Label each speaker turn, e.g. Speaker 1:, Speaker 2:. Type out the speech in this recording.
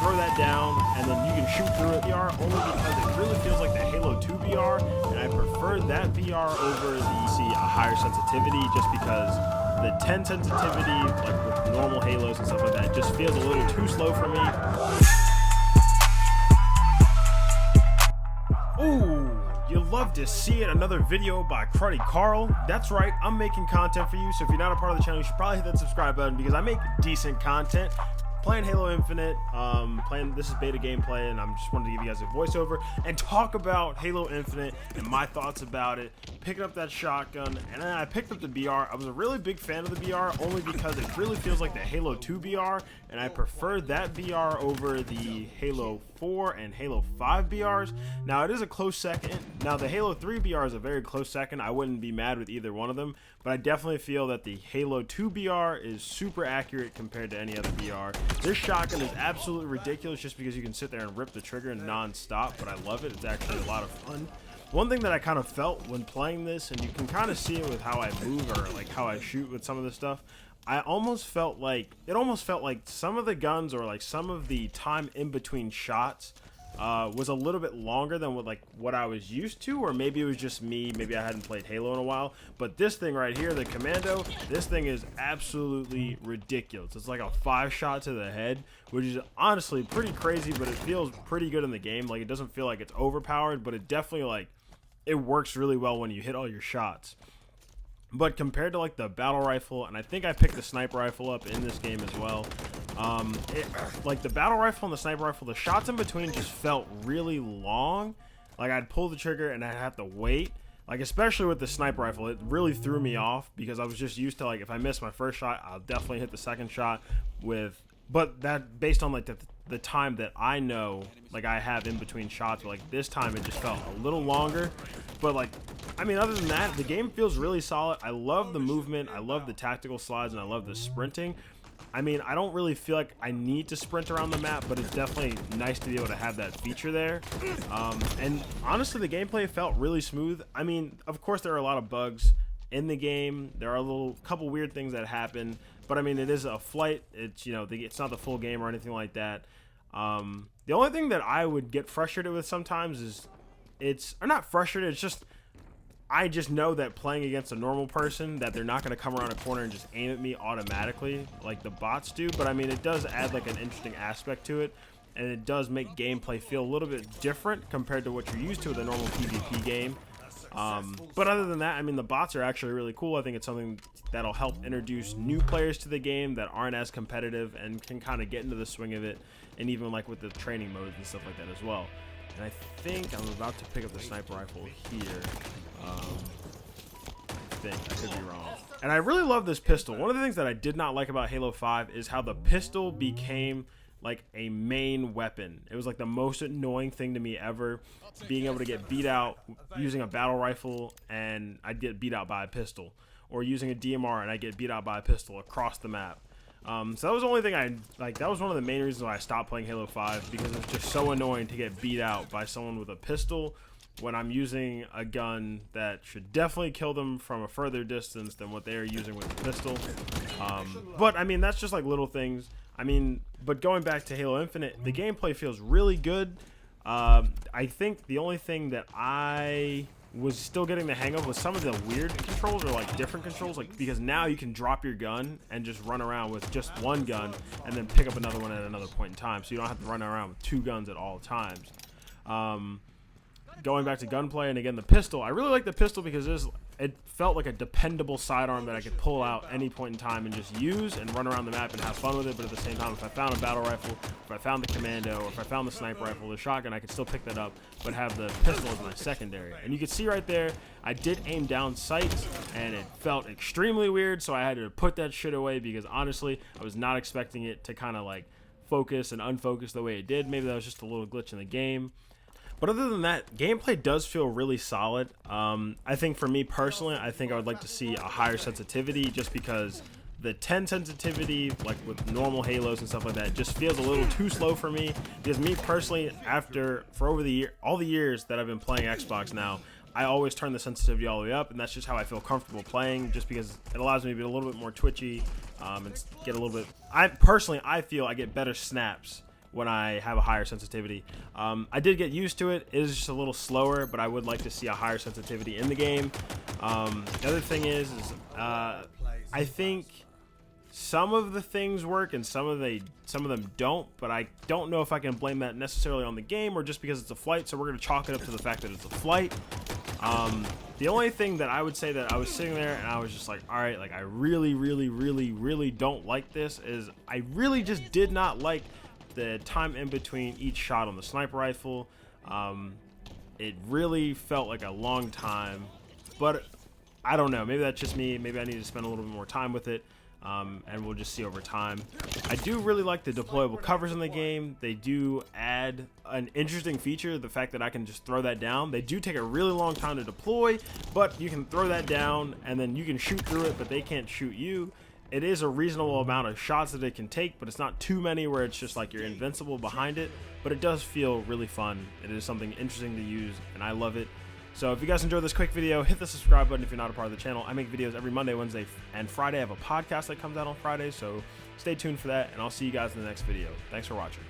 Speaker 1: prefer that down, and then you can shoot through it VR only because it really feels like the Halo 2 VR, and I prefer that VR over the a higher sensitivity, just because the 10 sensitivity, like with normal Halos and stuff like that, just feels a little too slow for me. Ooh, you love to see it. Another video by Kruddykarl. That's right, I'm making content for you, so if you're not a part of the channel, you should probably hit that subscribe button because I make decent content. Playing Halo Infinite, this is beta gameplay, and I'm just wanted to give you guys a voiceover and talk about Halo Infinite and my thoughts about it. Picking up that shotgun, and then I picked up the BR. I was a really big fan of the BR only because it really feels like the Halo 2 BR, and I prefer that BR over the Halo 4 and Halo 5 BRs. Now it is a close second. Now the Halo 3 BR is a very close second. I wouldn't be mad with either one of them, but I definitely feel that the Halo 2 BR is super accurate compared to any other BR. This shotgun is absolutely ridiculous just because you can sit there and rip the trigger non-stop, but I love it. It's actually a lot of fun. One thing that I kind of felt when playing this, and you can kind of see it with how I move or like how I shoot with some of this stuff, it almost felt like some of the guns or like some of the time in between shots was a little bit longer than what I was used to, or maybe it was just me. Maybe I hadn't played Halo in a while. But this thing right here, the Commando, this thing is absolutely ridiculous. It's like a 5-shot to the head, which is honestly pretty crazy, but it feels pretty good in the game. Like, it doesn't feel like it's overpowered, but it definitely it works really well when you hit all your shots. But compared to like the battle rifle, and I think I picked the sniper rifle up in this game as well, like the battle rifle and the sniper rifle, the shots in between just felt really long. Like I'd pull the trigger and I'd have to wait. Like especially with the sniper rifle, it really threw me off because I was just used to like if I miss my first shot, I'll definitely hit the second shot with. But that based on like the time that I know like I have in between shots, but like this time it just felt a little longer. But like, I mean, other than that, the game feels really solid. I love the movement, I love the tactical slides, and I love the sprinting. I mean, I don't really feel like I need to sprint around the map, but it's definitely nice to be able to have that feature there. And honestly, the gameplay felt really smooth. I mean, of course, there are a lot of bugs in the game. There are a couple weird things that happen, but I mean, it is a flight. It's, you know, it's not the full game or anything like that. The only thing that I would get frustrated with sometimes is or not frustrated. It's just I just know that playing against a normal person that they're not going to come around a corner and just aim at me automatically like the bots do. But I mean, it does add like an interesting aspect to it, and it does make gameplay feel a little bit different compared to what you're used to with a normal PvP game. But other than that, I mean, the bots are actually really cool. I think it's something that'll help introduce new players to the game that aren't as competitive and can kind of get into the swing of it, and even like with the training modes and stuff like that as well. And I think I'm about to pick up the sniper rifle here. I could be wrong. And I really love this pistol. One of the things that I did not like about Halo 5 is how the pistol became like a main weapon. It was like the most annoying thing to me ever, being able to get beat out using a battle rifle and I'd get beat out by a pistol, or using a DMR and I get beat out by a pistol across the map. So that was the only thing that was one of the main reasons why I stopped playing Halo 5, because it's just so annoying to get beat out by someone with a pistol when I'm using a gun that should definitely kill them from a further distance than what they are using with the pistol. But I mean, that's just like little things. I mean, but going back to Halo Infinite, the gameplay feels really good. I think the only thing that I was still getting the hang of was some of the weird controls, or like different controls, like because now you can drop your gun and just run around with just one gun and then pick up another one at another point in time, so you don't have to run around with 2 guns at all times. Going back to gunplay, and again the pistol, I really like the pistol because it felt like a dependable sidearm that I could pull out any point in time and just use and run around the map and have fun with it. But at the same time, if I found a battle rifle, if I found the Commando, or if I found the sniper rifle, the shotgun, I could still pick that up, but have the pistol as my secondary. And you can see right there, I did aim down sights, and it felt extremely weird, so I had to put that shit away because honestly, I was not expecting it to kind of like focus and unfocus the way it did. Maybe that was just a little glitch in the game. But other than that, gameplay does feel really solid. I think for me personally, I think I would like to see a higher sensitivity, just because the 10 sensitivity, like with normal Halos and stuff like that, just feels a little too slow for me. Because me personally, for all the years that I've been playing Xbox now, I always turn the sensitivity all the way up, and that's just how I feel comfortable playing, just because it allows me to be a little bit more twitchy and get a little bit. I feel I get better snaps when I have a higher sensitivity. I did get used to it. It is just a little slower, but I would like to see a higher sensitivity in the game. The other thing is I think some of the things work and some of them don't, but I don't know if I can blame that necessarily on the game or just because it's a flight, so we're going to chalk it up to the fact that it's a flight. The only thing that I would say that I was sitting there and I was just like, all right, like I really don't like this is I really just did not like the time in between each shot on the sniper rifle. It really felt like a long time, but I don't know, maybe that's just me. Maybe I need to spend a little bit more time with it. And we'll just see over time. I do really like the deployable covers in the game. They do add an interesting feature, the fact that I can just throw that down. They do take a really long time to deploy, but you can throw that down and then you can shoot through it, but they can't shoot you. It is a reasonable amount of shots that it can take, but it's not too many where it's just like you're invincible behind it, but it does feel really fun. It is something interesting to use and I love it. So if you guys enjoyed this quick video, hit the subscribe button if you're not a part of the channel. I make videos every Monday, Wednesday, and Friday. I have a podcast that comes out on Friday, so stay tuned for that, and I'll see you guys in the next video. Thanks for watching.